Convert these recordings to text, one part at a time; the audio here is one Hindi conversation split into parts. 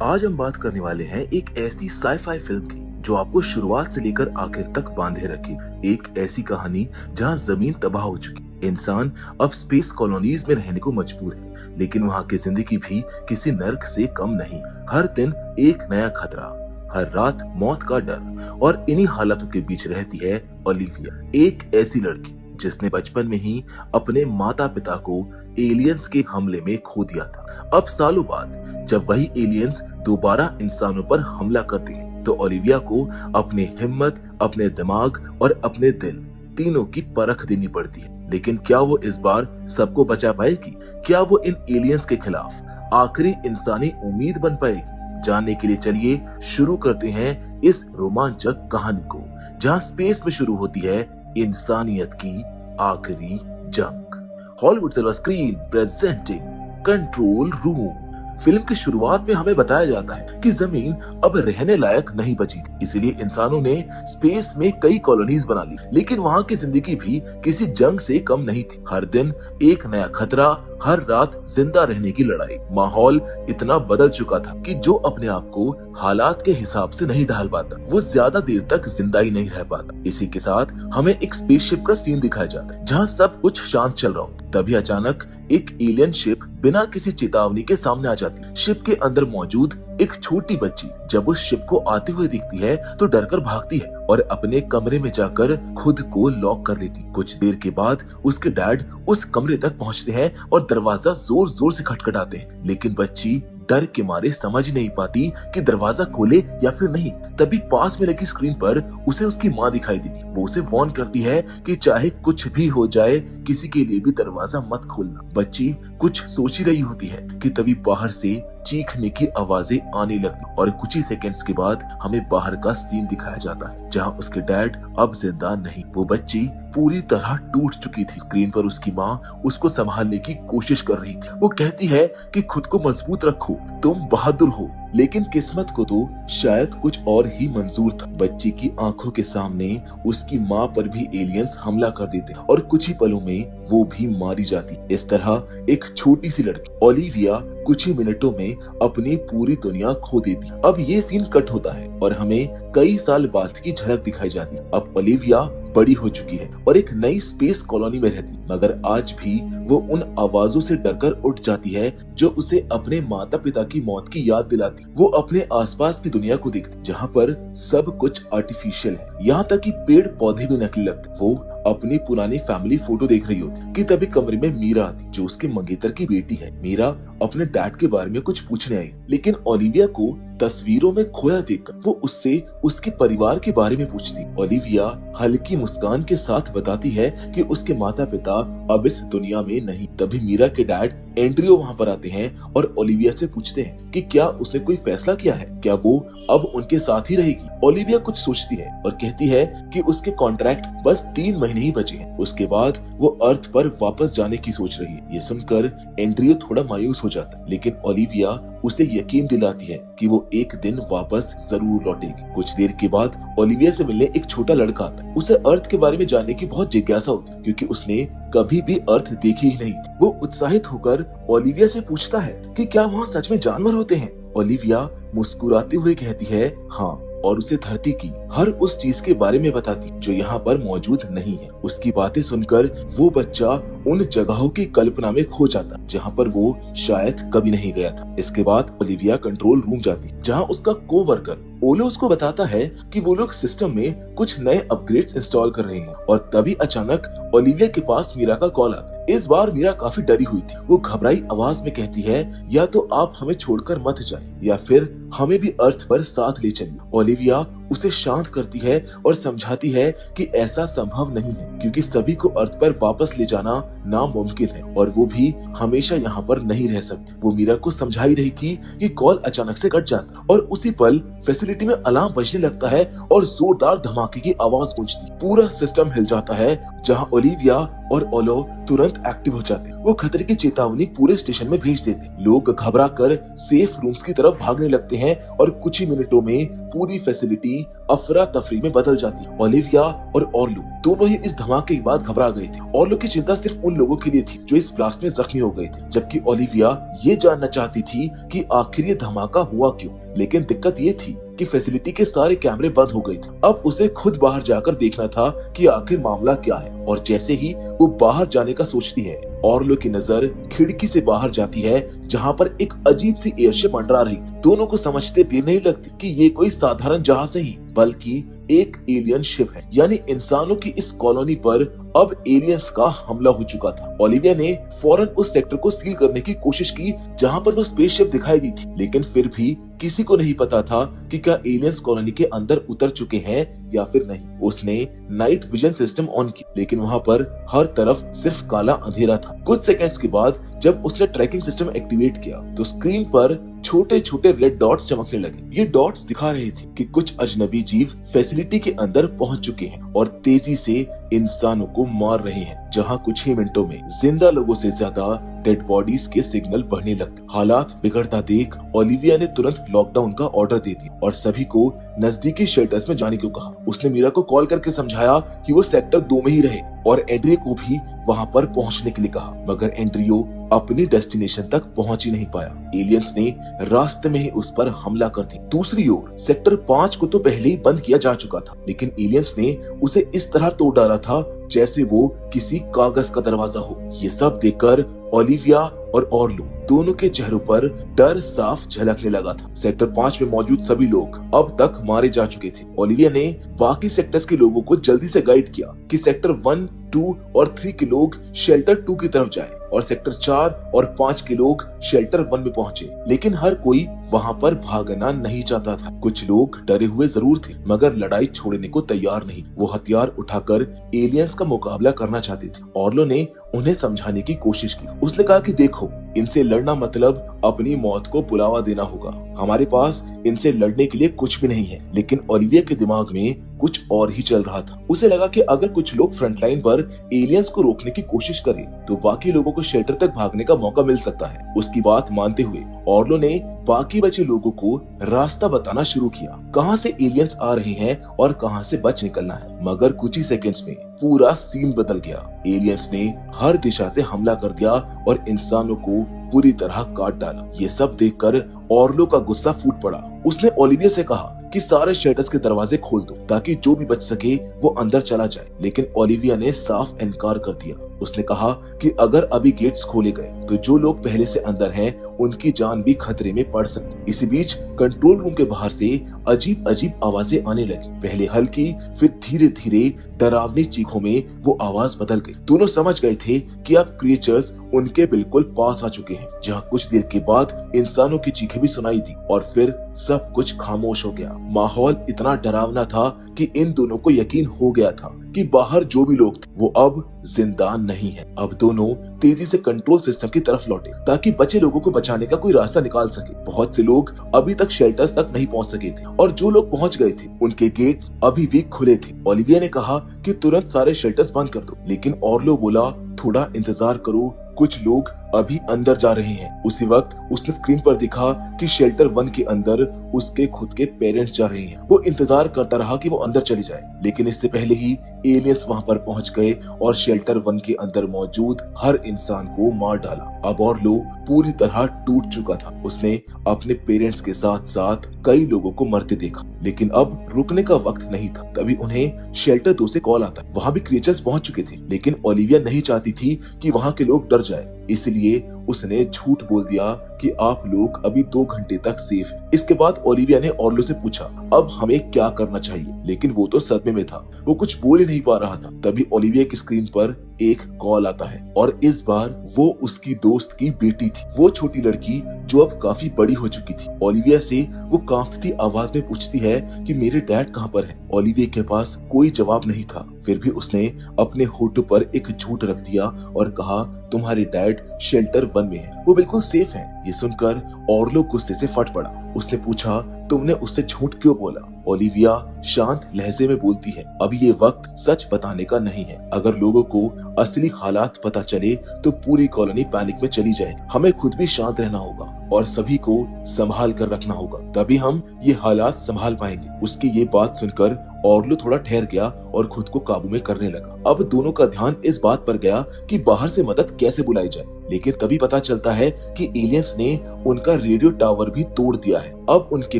आज हम बात करने वाले हैं एक ऐसी साई-फाई फिल्म की जो आपको शुरुआत से लेकर आखिर तक बांधे रखे। एक ऐसी कहानी जहां जमीन तबाह हो चुकी, इंसान अब स्पेस कॉलोनीज में रहने को मजबूर है, लेकिन वहां की जिंदगी भी किसी नर्क से कम नहीं। हर दिन एक नया खतरा, हर रात मौत का डर, और इन्हीं हालातों के बीच रहती है ओलिविया, एक ऐसी लड़की जिसने बचपन में ही अपने माता पिता को एलियंस के हमले में खो दिया था। अब सालों बाद जब वही एलियंस दोबारा इंसानों पर हमला करते हैं तो ओलिविया को अपनी हिम्मत, अपने दिमाग और अपने दिल तीनों की परख देनी पड़ती है। लेकिन क्या वो इस बार सबको बचा पाएगी? क्या वो इन एलियंस के खिलाफ आखिरी इंसानी उम्मीद बन पाएगी? जानने के लिए चलिए शुरू करते हैं इस रोमांचक कहानी को, जहां स्पेस में शुरू होती है इंसानियत की आखिरी जंग। Hollywood silver screen presenting control room. Film की शुरुआत में हमें बताया जाता है कि जमीन अब रहने लायक नहीं बची थी, इसीलिए इंसानों ने स्पेस में कई कॉलोनीज बना ली। लेकिन वहाँ की जिंदगी भी किसी जंग से कम नहीं थी। हर दिन एक नया खतरा, हर रात जिंदा रहने की लड़ाई। माहौल इतना बदल चुका था कि जो अपने आप को हालात के हिसाब से नहीं ढाल पाता, वो ज्यादा देर तक जिंदा ही नहीं रह पाता। इसी के साथ हमें एक स्पेसशिप का सीन दिखाया जाता है जहाँ सब कुछ शांत चल रहा होता। तभी अचानक एक एलियन शिप बिना किसी चेतावनी के सामने आ जाती। शिप के अंदर मौजूद एक छोटी बच्ची जब उस शिप को आते हुए दिखती है तो डरकर भागती है और अपने कमरे में जाकर खुद को लॉक कर लेती। कुछ देर के बाद उसके डैड उस कमरे तक पहुंचते हैं और दरवाजा जोर जोर से खटखटाते हैं, लेकिन बच्ची डर के मारे समझ नहीं पाती कि दरवाजा खोले या फिर नहीं। तभी पास में लगी स्क्रीन पर उसे उसकी माँ दिखाई देती। वो उसे वार्न करती है कि चाहे कुछ भी हो जाए, किसी के लिए भी दरवाजा मत खोलना। बच्ची कुछ सोच ही रही होती है कि तभी बाहर से चीखने की आवाजें आने लगती और कुछ ही सेकंड्स के बाद हमें बाहर का सीन दिखाया जाता है जहां उसके डैड अब जिंदा नहीं। वो बच्ची पूरी तरह टूट चुकी थी। स्क्रीन पर उसकी माँ उसको संभालने की कोशिश कर रही थी। वो कहती है कि खुद को मजबूत रखो, तुम बहादुर हो। लेकिन किस्मत को तो शायद कुछ और ही मंजूर था। बच्ची की आंखों के सामने उसकी माँ पर भी एलियंस हमला कर देते और कुछ ही पलों में वो भी मारी जाती। इस तरह एक छोटी सी लड़की ओलिविया कुछ ही मिनटों में अपनी पूरी दुनिया खो देती। अब ये सीन कट होता है और हमें कई साल बाद की झलक दिखाई जाती। अब ओलिविया बड़ी हो चुकी है और एक नई स्पेस कॉलोनी में रहती, मगर आज भी वो उन आवाजों से डरकर उठ जाती है जो उसे अपने माता पिता की मौत की याद दिलाती। वो अपने आसपास की दुनिया को देखती जहाँ पर सब कुछ आर्टिफिशियल है, यहाँ तक कि पेड़ पौधे भी नकली लगते। वो अपनी पुरानी फैमिली फोटो देख रही होती कि तभी कमरे में मीरा आती, जो उसके मंगेतर की बेटी है। मीरा अपने डैड के बारे में कुछ पूछने आई, लेकिन ओलिविया को तस्वीरों में खोया देखकर वो उससे उसके परिवार के बारे में पूछती। ओलिविया हल्की मुस्कान के साथ बताती है कि उसके माता पिता अब इस दुनिया में नहीं। तभी मीरा के डैड एंड्रियो वहाँ पर आते हैं और ओलिविया से पूछते हैं कि क्या उसने कोई फैसला किया है, क्या वो अब उनके साथ ही रहेगी। ओलिविया कुछ सोचती है और कहती है कि उसके कॉन्ट्रैक्ट बस 3 महीने ही बचे हैं, उसके बाद वो अर्थ पर वापस जाने की सोच रही है। ये सुनकर एंड्रियो थोड़ा मायूस हो जाता है, लेकिन ओलिविया उसे यकीन दिलाती है कि वो एक दिन वापस जरूर लौटेगी। कुछ देर के बाद ओलिविया से मिलने एक छोटा लड़का आता है। उसे अर्थ के बारे में जानने की बहुत जिज्ञासा होती है, क्योंकि उसने कभी भी अर्थ देखी ही नहीं थी। वो उत्साहित होकर ओलिविया से पूछता है कि क्या वहाँ सच में जानवर होते हैं। ओलिविया मुस्कुराते हुए कहती है हाँ, और उसे धरती की हर उस चीज के बारे में बताती जो यहाँ पर मौजूद नहीं है। उसकी बातें सुनकर वो बच्चा उन जगहों की कल्पना में खो जाता जहाँ पर वो शायद कभी नहीं गया था। इसके बाद ओलिविया कंट्रोल रूम जाती, जहाँ उसका कोवर्कर ओलो उसको बताता है कि वो लोग सिस्टम में कुछ नए अपग्रेड्स इंस्टॉल कर रहे हैं। और तभी अचानक ओलिविया के पास मीरा का कॉल आता है। इस बार मीरा काफी डरी हुई थी। वो घबराई आवाज में कहती है या तो आप हमें छोड़कर मत जाएं, या फिर हमें भी अर्थ पर साथ ले चलिए। ओलिविया उसे शांत करती है और समझाती है कि ऐसा संभव नहीं है, क्योंकि सभी को अर्थ पर वापस ले जाना नामुमकिन है और वो भी हमेशा यहाँ पर नहीं रह सकती। वो मीरा को समझा ही रही थी कि कॉल अचानक से कट जाता और उसी पल फैसिलिटी में अलार्म बजने लगता है और जोरदार धमाके की आवाज गूंजती। पूरा सिस्टम हिल जाता है, जहाँ ओलिविया और ओलो तुरंत एक्टिव हो जाते। वो खतरे की चेतावनी पूरे स्टेशन में भेज देते। लोग घबरा कर सेफ रूम्स की तरफ भागने लगते हैं और कुछ ही मिनटों में पूरी फैसिलिटी अफरा तफरी में बदल जाती है। ओलिविया और ऑर्लो दोनों ही इस धमाके के बाद घबरा गए थे। ऑर्लो की चिंता सिर्फ उन लोगों के लिए थी जो इस ब्लास्ट में जख्मी हो गए थे, जबकि ओलिविया ये जानना चाहती थी कि आखिर ये धमाका हुआ क्यों। लेकिन दिक्कत ये थी कि फैसिलिटी के सारे कैमरे बंद हो गए थे। अब उसे खुद बाहर जाकर देखना था कि आखिर मामला क्या है। और जैसे ही वो बाहर जाने का सोचती है, ऑर्लो की नजर खिड़की से बाहर जाती है जहां पर एक अजीब सी एयरशिप मंडरा रही थी। दोनों को समझते देर नहीं लगती कि ये कोई साधारण जहाज नहीं बल्कि एक एलियन शिप है। यानी इंसानों की इस कॉलोनी पर अब एलियंस का हमला हो चुका था। ओलिविया ने फौरन उस सेक्टर को सील करने की कोशिश की जहां पर वो स्पेसशिप दिखाई दी थी, लेकिन फिर भी किसी को नहीं पता था कि क्या एलियंस कॉलोनी के अंदर उतर चुके हैं या फिर नहीं। उसने नाइट विजन सिस्टम ऑन की, लेकिन वहां पर हर तरफ सिर्फ काला अंधेरा था। कुछ सेकंड्स के बाद जब उसने ट्रैकिंग सिस्टम एक्टिवेट किया तो स्क्रीन पर छोटे छोटे रेड डॉट्स चमकने लगे। ये डॉट्स दिखा रहे थे कि कुछ अजनबी जीव फैसिलिटी के अंदर पहुंच चुके हैं और तेजी से इंसानों को मार रहे हैं, जहां कुछ ही मिनटों में जिंदा लोगों से ज्यादा डेड बॉडीज के सिग्नल बढ़ने लगते। हालात बिगड़ता देख ओलिविया ने तुरंत लॉकडाउन का ऑर्डर दे दिया और सभी को नजदीकी शेल्टर्स में जाने को कहा। उसने मीरा को कॉल करके समझाया कि वो सेक्टर 2 में ही रहे और एंड्रियो को भी वहां पर पहुंचने के लिए कहा, मगर एंड्रियो अपनी डेस्टिनेशन तक पहुंच ही नहीं पाया। एलियंस ने रास्ते में ही उस पर हमला कर दिया। दूसरी ओर सेक्टर 5 को तो पहले ही बंद किया जा चुका था, लेकिन एलियंस ने उसे इस तरह तोड़ डाला था जैसे वो किसी कागज का दरवाजा हो। ये सब देखकर ओलिविया और ऑर्लो दोनों के चेहरों पर डर साफ झलकने लगा था। सेक्टर 5 में मौजूद सभी लोग अब तक मारे जा चुके थे। ओलिविया ने बाकी सेक्टर्स के लोगों को जल्दी से गाइड किया कि सेक्टर 1, 2 और 3 के लोग शेल्टर 2 की तरफ जाएं और सेक्टर 4 और 5 के लोग शेल्टर 1 में पहुंचे। लेकिन हर कोई वहां पर भागना नहीं चाहता था। कुछ लोग डरे हुए जरूर थे, मगर लड़ाई छोड़ने को तैयार नहीं। वो हथियार उठाकर एलियंस का मुकाबला करना चाहते थे। ऑर्लो ने उन्हें समझाने की कोशिश की। उसने कहा कि देखो, इनसे लड़ना मतलब अपनी मौत को बुलावा देना होगा। हमारे पास इनसे लड़ने के लिए कुछ भी नहीं है। लेकिन ओलिविया के दिमाग में कुछ और ही चल रहा था। उसे लगा कि अगर कुछ लोग फ्रंटलाइन पर एलियंस को रोकने की कोशिश करें तो बाकी लोगों को शेल्टर तक भागने का मौका मिल सकता है। उसकी बात मानते हुए ऑर्लो ने बाकी बचे लोगों को रास्ता बताना शुरू किया, कहां से एलियंस आ रहे हैं और कहां से बच निकलना है। मगर कुछ ही सेकंड्स में पूरा सीन बदल गया। एलियंस ने हर दिशा से हमला कर दिया और इंसानों को पूरी तरह काट डाला। ये सब देखकर ऑर्लो का गुस्सा फूट पड़ा। उसने ओलिविया से कहा कि सारे शेल्टर्स के दरवाजे खोल दो ताकि जो भी बच सके वो अंदर चला जाए। लेकिन ओलिविया ने साफ इनकार कर दिया। उसने कहा कि अगर अभी गेट्स खोले गए तो जो लोग पहले से अंदर हैं उनकी जान भी खतरे में पड़ सकती। इसी बीच कंट्रोल रूम के बाहर से अजीब अजीब आवाजें आने लगी। पहले हल्की, फिर धीरे धीरे डरावनी चीखों में वो आवाज बदल गई। दोनों समझ गए थे कि अब क्रिएचर्स उनके बिल्कुल पास आ चुके हैं। जहाँ कुछ देर के बाद इंसानों की चीखें भी सुनाई दी और फिर सब कुछ खामोश हो गया। माहौल इतना डरावना था कि इन दोनों को यकीन हो गया था कि बाहर जो भी लोग थे वो अब जिंदा नहीं है। अब दोनों तेजी से कंट्रोल सिस्टम की तरफ लौटे ताकि बचे लोगों को बचाने का कोई रास्ता निकाल सके। बहुत से लोग अभी तक शेल्टर्स तक नहीं पहुंच सके थे और जो लोग पहुंच गए थे उनके गेट्स अभी भी खुले थे। ओलिविया ने कहा कि तुरंत सारे शेल्टर्स बंद कर दो, लेकिन ऑर्लो बोला थोड़ा इंतजार करो, कुछ लोग अभी अंदर जा रहे हैं। उसी वक्त उसने स्क्रीन पर दिखा कि शेल्टर 1 के अंदर उसके खुद के पेरेंट्स जा रहे हैं। वो इंतजार करता रहा कि वो अंदर चली जाए, लेकिन इससे पहले ही एलियंस वहां पर पहुंच गए और शेल्टर 1 के अंदर मौजूद हर इंसान को मार डाला। अब ऑर्लो पूरी तरह टूट चुका था। उसने अपने पेरेंट्स के साथ साथ कई लोगों को मरते देखा, लेकिन अब रुकने का वक्त नहीं था। तभी उन्हें शेल्टर 2 से कॉल आता। वहां भी क्रिएचर्स पहुंच चुके थे, लेकिन ओलिविया नहीं चाहती थी कि वहां के लोग डर जाए, इसलिए उसने झूठ बोल दिया कि आप लोग अभी 2 घंटे तक सेफ हैं। इसके बाद ओलिविया ने ऑर्लो से पूछा अब हमें क्या करना चाहिए, लेकिन वो तो सदमे में था, वो कुछ बोल ही नहीं पा रहा था। तभी ओलिविया की स्क्रीन पर एक कॉल आता है और इस बार वो उसकी दोस्त की बेटी थी, वो छोटी लड़की जो अब काफी बड़ी हो चुकी थी। ओलिविया से वो कांपती आवाज में पूछती है कि मेरे डैड कहाँ पर हैं? ओलिविया के पास कोई जवाब नहीं था, फिर भी उसने अपने होठों पर एक झूठ रख दिया और कहा तुम्हारे डैड शेल्टर 1 में हैं, वो बिल्कुल सेफ हैं। ये सुनकर ऑर्लो गुस्से से फट पड़ा। उसने पूछा, तुमने उससे झूठ क्यों बोला? ओलिविया शांत लहजे में बोलती है, अब ये वक्त सच बताने का नहीं है। अगर लोगों को असली हालात पता चले तो पूरी कॉलोनी पैनिक में चली जाए। हमें खुद भी शांत रहना होगा और सभी को संभाल कर रखना होगा, तभी हम ये हालात संभाल पाएंगे। उसकी ये बात सुनकर ऑर्लो थोड़ा ठहर गया और खुद को काबू में करने लगा। अब दोनों का ध्यान इस बात पर गया कि बाहर से मदद कैसे बुलाई जाए, लेकिन तभी पता चलता है कि एलियंस ने उनका रेडियो टावर भी तोड़ दिया है। अब उनके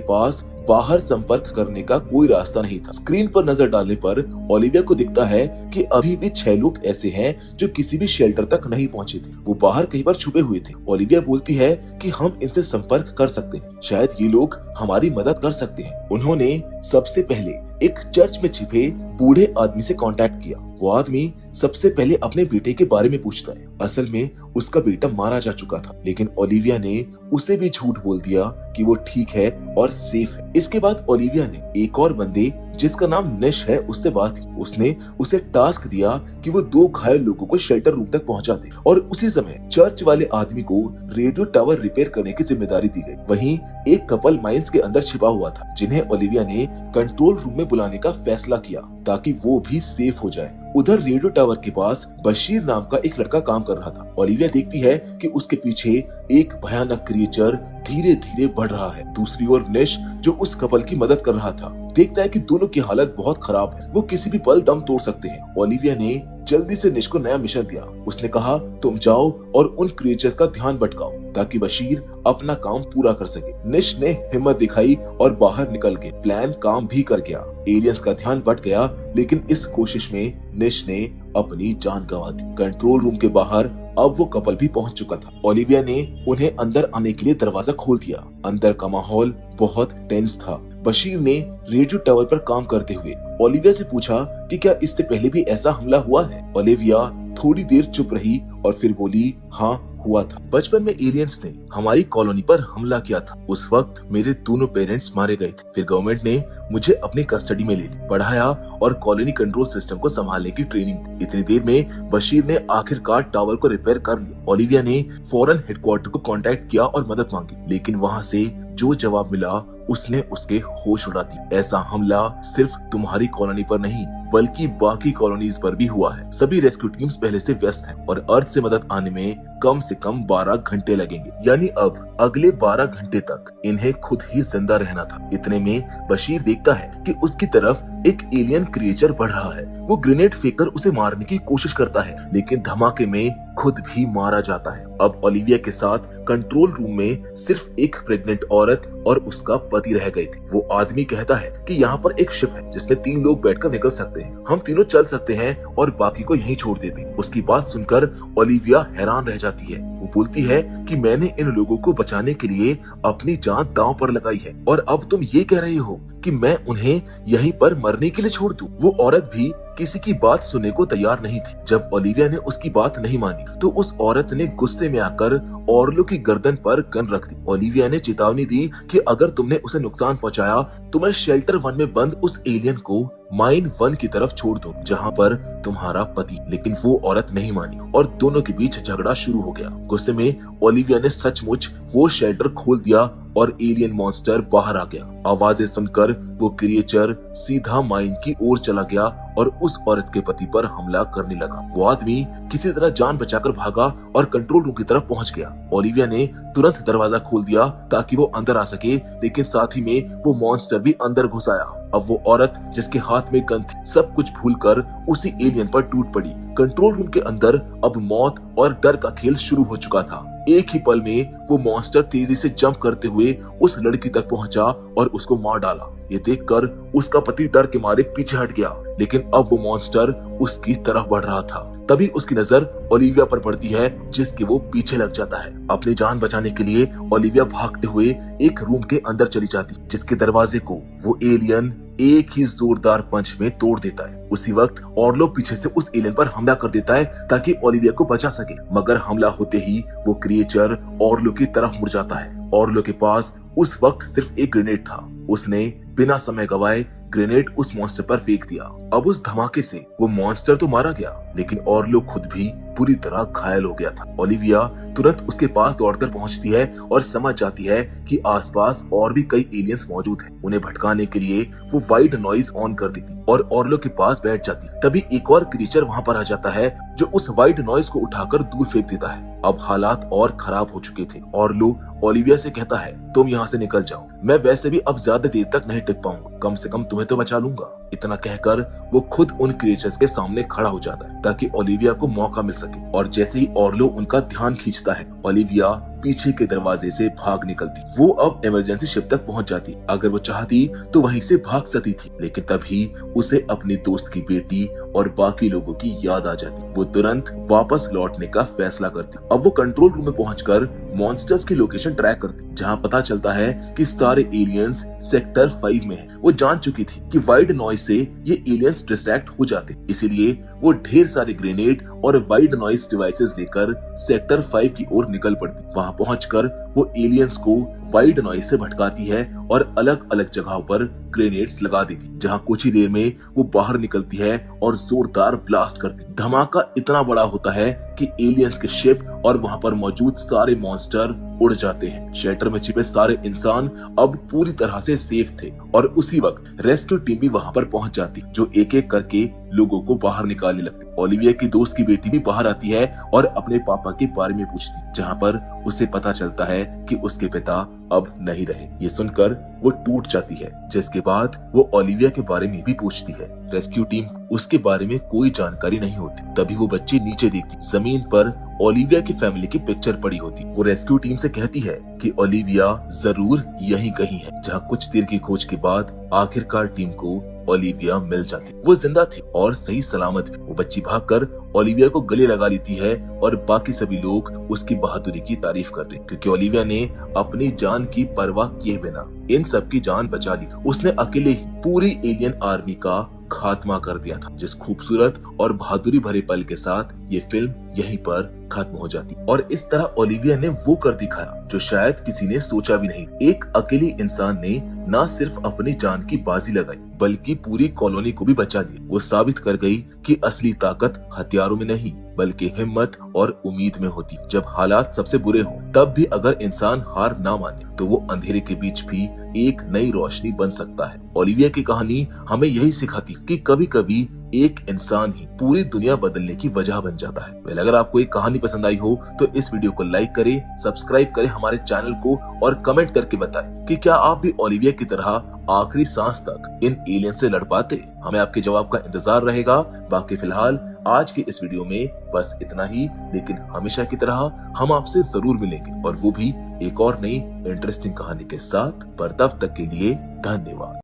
पास बाहर संपर्क करने का कोई रास्ता नहीं था। स्क्रीन पर नजर डालने पर ओलिविया को दिखता है कि अभी भी 6 लोग ऐसे हैं जो किसी भी शेल्टर तक नहीं पहुंचे थे। वो बाहर कहीं पर छुपे हुए थे। ओलिविया बोलती है कि हम इनसे संपर्क कर सकते हैं, शायद ये लोग हमारी मदद कर सकते हैं। उन्होंने सबसे पहले एक चर्च में छिपे बूढ़े आदमी से कांटेक्ट किया। वो आदमी सबसे पहले अपने बेटे के बारे में पूछता है। असल में उसका बेटा मारा जा चुका था, लेकिन ओलिविया ने उसे भी झूठ बोल दिया कि वो ठीक है और सेफ है। इसके बाद ओलिविया ने एक और बंदे जिसका नाम निश है उससे बात की। उसने उसे टास्क दिया कि वो 2 घायल लोगों को शेल्टर रूम तक पहुंचा दे और उसी समय चर्च वाले आदमी को रेडियो टावर रिपेयर करने की जिम्मेदारी दी गई। वहीं एक कपल माइंस के अंदर छिपा हुआ था, जिन्हें ओलिविया ने कंट्रोल रूम में बुलाने का फैसला किया ताकि वो भी सेफ हो जाए। उधर रेडियो टावर के पास बशीर नाम का एक लड़का काम कर रहा था। ओलिविया देखती है कि उसके पीछे एक भयानक क्रिएचर धीरे धीरे बढ़ रहा है। दूसरी ओर निश जो उस कपल की मदद कर रहा था, देखता है कि दोनों की हालत बहुत खराब है, वो किसी भी पल दम तोड़ सकते हैं। ओलिविया ने जल्दी से निश को नया मिशन दिया। उसने कहा, तुम जाओ और उन क्रिएचर्स का ध्यान भटकाओ ताकि बशीर अपना काम पूरा कर सके। निश ने हिम्मत दिखाई और बाहर निकल गए। प्लान काम भी कर गया। एलियंस का ध्यान बट गया, लेकिन इस कोशिश में निश ने अपनी जान गंवा दी। कंट्रोल रूम के बाहर अब वो कपल भी पहुंच चुका था। ओलिविया ने उन्हें अंदर आने के लिए दरवाजा खोल दिया। अंदर का माहौल बहुत टेंस था। बशीर ने रेडियो टावर पर काम करते हुए ओलिविया से पूछा कि क्या इससे पहले भी ऐसा हमला हुआ है। ओलिविया थोड़ी देर चुप रही और फिर बोली, हाँ हुआ था। बचपन में एलियंस ने हमारी कॉलोनी पर हमला किया था। उस वक्त मेरे दोनों पेरेंट्स मारे गए थे। फिर गवर्नमेंट ने मुझे अपनी कस्टडी में ले लिया, पढ़ाया और कॉलोनी कंट्रोल सिस्टम को संभालने की ट्रेनिंग दी। इतनी देर में बशीर ने आखिरकार टावर को रिपेयर कर लिया। ओलिविया ने फौरन हेडक्वार्टर को कांटेक्ट किया और मदद मांगी, लेकिन वहाँ से जो जवाब मिला उसने उसके होश उड़ा दिए। ऐसा हमला सिर्फ तुम्हारी कॉलोनी पर नहीं बल्कि बाकी कॉलोनीज पर भी हुआ है। सभी रेस्क्यू टीम्स पहले से व्यस्त हैं और अर्थ से मदद आने में कम से कम 12 घंटे लगेंगे। यानी अब अगले 12 घंटे तक इन्हें खुद ही जिंदा रहना था। इतने में बशीर देखता है कि उसकी तरफ एक एलियन क्रिएचर बढ़ रहा है। वो ग्रेनेड फेंककर उसे मारने की कोशिश करता है, लेकिन धमाके में खुद भी मारा जाता है। अब ओलिविया के साथ कंट्रोल रूम में सिर्फ एक प्रेग्नेंट औरत और उसका पति रह गए थे। वो आदमी कहता है कि यहाँ पर एक शिप है जिसमें 3 लोग बैठकर निकल सकते हैं। हम तीनों चल सकते हैं और बाकी को यहीं छोड़ देते हैं। उसकी बात सुनकर ओलिविया हैरान रह जाती है। वो बोलती है कि मैंने इन लोगों को बचाने के लिए अपनी जान दांव पर लगाई है और अब तुम ये कह रहे हो कि मैं उन्हें यहीं पर मरने के लिए छोड़ दूं। वो औरत भी किसी की बात सुनने को तैयार नहीं थी। जब ओलिविया ने उसकी बात नहीं मानी तो उस औरत ने गुस्से में आकर ऑर्लो की गर्दन पर गन रख दी। ओलिविया ने चेतावनी दी कि अगर तुमने उसे नुकसान पहुंचाया तो मैं शेल्टर 1 में बंद उस एलियन को माइन 1 की तरफ छोड़ दो जहां पर तुम्हारा पति। लेकिन वो औरत नहीं मानी और दोनों के बीच झगड़ा शुरू हो गया। गुस्से में ओलिविया ने सचमुच वो शेल्टर खोल दिया और एलियन मॉन्स्टर बाहर आ गया। आवाजें सुनकर वो क्रिएचर सीधा माइन की ओर चला गया और उस औरत के पति पर हमला करने लगा। वो आदमी किसी तरह जान बचाकर भागा और कंट्रोल रूम की तरफ पहुंच गया। ओलिविया ने तुरंत दरवाजा खोल दिया ताकि वो अंदर आ सके, लेकिन साथ ही में वो मॉन्स्टर भी अंदर घुस आया। अब वो औरत जिसके हाथ में गन थी सब कुछ भूलकर उसी एलियन पर टूट पड़ी। कंट्रोल रूम के अंदर अब मौत और डर का खेल शुरू हो चुका था। एक ही पल में वो मॉन्स्टर तेजी से जंप करते हुए उस लड़की तक पहुंचा और उसको मार डाला। ये देखकर उसका पति डर के मारे पीछे हट गया, लेकिन अब वो मॉन्स्टर उसकी तरफ बढ़ रहा था। तभी उसकी नजर ओलिविया पर पड़ती है जिसके वो पीछे लग जाता है। अपनी जान बचाने के लिए ओलिविया भागते हुए एक रूम के अंदर चली जाती, जिसके दरवाजे को वो एलियन एक ही जोरदार पंच में तोड़ देता है। उसी वक्त ऑर्लो पीछे से उस एलियन पर हमला कर देता है ताकि ओलिविया को बचा सके, मगर हमला होते ही वो क्रिएचर ऑर्लो की तरफ मुड़ जाता है। ऑर्लो के पास उस वक्त सिर्फ एक ग्रेनेड था। उसने बिना समय गवाए ग्रेनेड उस मॉन्स्टर पर फेंक दिया। अब उस धमाके से वो मॉन्स्टर तो मारा गया, लेकिन ऑर्लो खुद भी पूरी तरह घायल हो गया था। ओलिविया तुरंत उसके पास दौड़कर पहुंचती है और समझ जाती है कि आसपास और भी कई एलियंस मौजूद हैं। उन्हें भटकाने के लिए वो वाइड नॉइज ऑन कर देती और ऑर्लो के पास बैठ जाती। तभी एक और क्रीचर वहां पर आ जाता है जो उस वाइड नॉइज को उठाकर दूर फेंक देता है। अब हालात और खराब हो चुके थे। ऑर्लो ओलिविया से कहता है, तुम यहाँ से निकल जाओ, मैं वैसे भी अब ज्यादा देर तक नहीं टिक पाऊंगा, कम से कम तुम्हें तो बचा लूंगा। इतना कहकर वो खुद उन क्रिएचर्स के सामने खड़ा हो जाता है ताकि ओलिविया को मौका मिल सके। और जैसे ही ऑर्लो उनका ध्यान खींचता है, ओलिविया पीछे के दरवाजे से भाग निकलती। वो अब इमरजेंसी शिप तक पहुंच जाती। अगर वो चाहती तो वहीं से भाग सकती थी, लेकिन तभी उसे अपने दोस्त की बेटी और बाकी लोगों की याद आ जाती। वो तुरंत वापस लौटने का फैसला करती। अब वो कंट्रोल रूम में पहुंचकर मॉन्स्टर्स की लोकेशन ट्रैक करती, जहां पता चलता है कि सारे एलियंस सेक्टर 5 में हैं। वो जान चुकी थी कि वाइड नॉइज से ये एलियंस डिस्ट्रैक्ट हो जाते, इसीलिए वो ढेर सारे ग्रेनेड और वाइड नॉइज डिवाइसेस लेकर सेक्टर 5 की ओर निकल पड़ती। वहां पहुंचकर वो एलियंस को वाइड नॉइज से भटकाती है और अलग अलग जगहों पर ग्रेनेड्स लगा देती, जहां कुछ ही देर में वो बाहर निकलती है और जोरदार ब्लास्ट करती। धमाका इतना बड़ा होता है कि एलियंस के शिप और वहां पर मौजूद सारे मॉन्स्टर उड़ जाते हैं। शेल्टर में छिपे सारे इंसान अब पूरी तरह से सेफ थे और उसी वक्त रेस्क्यू टीम भी वहां पर पहुंच जाती, जो एक एक करके लोगों को बाहर निकालने लगती। ओलिविया की दोस्त की बेटी भी बाहर आती है और अपने पापा के बारे में पूछती, जहां पर उसे पता चलता है कि उसके पिता अब नहीं रहे। ये सुनकर वो टूट जाती है, जिसके बाद वो ओलिविया के बारे में भी पूछती है। रेस्क्यू टीम उसके बारे में कोई जानकारी नहीं होती। तभी वो बच्ची नीचे देखती, जमीन पर ओलिविया की फैमिली की पिक्चर पड़ी होती। वो रेस्क्यू टीम से कहती है कि ओलिविया जरूर यहीं कहीं है, जहाँ कुछ देर की खोज के बाद आखिरकार टीम को ओलिविया मिल जाती। वो जिंदा थी और सही सलामत भी। वो बच्ची भागकर ओलिविया को गले लगा लेती है और बाकी सभी लोग उसकी बहादुरी की तारीफ करते, क्योंकि ओलिविया ने अपनी जान की परवाह किए बिना इन सब की जान बचा ली। उसने अकेले ही पूरी एलियन आर्मी का खात्मा कर दिया था। जिस खूबसूरत और बहादुरी भरे पल के साथ ये फिल्म यहीं पर खत्म हो जाती और इस तरह ओलिविया ने वो कर दिखाया जो शायद किसी ने सोचा भी नहीं। एक अकेले इंसान ने न सिर्फ अपनी जान की बाजी लगाई बल्कि पूरी कॉलोनी को भी बचा लिया। वो साबित कर गई कि असली ताकत हथियारों में नहीं बल्कि हिम्मत और उम्मीद में होती। जब हालात सबसे बुरे हों तब भी अगर इंसान हार ना माने तो वो अंधेरे के बीच भी एक नई रोशनी बन सकता है। ओलिविया की कहानी हमें यही सिखाती कि कभी कभी एक इंसान ही पूरी दुनिया बदलने की वजह बन जाता है। वेल, अगर आपको ये कहानी पसंद आई हो तो इस वीडियो को लाइक करें, सब्सक्राइब करें हमारे चैनल को और कमेंट करके बताएं कि क्या आप भी ओलिविया की तरह आखिरी सांस तक इन एलियन से लड़ पाते। हमें आपके जवाब का इंतजार रहेगा। बाकी फिलहाल आज की इस वीडियो में बस इतना ही, लेकिन हमेशा की तरह हम आपसे जरूर मिलेंगे और वो भी एक और नई इंटरेस्टिंग कहानी के साथ। पर तब तक के लिए धन्यवाद।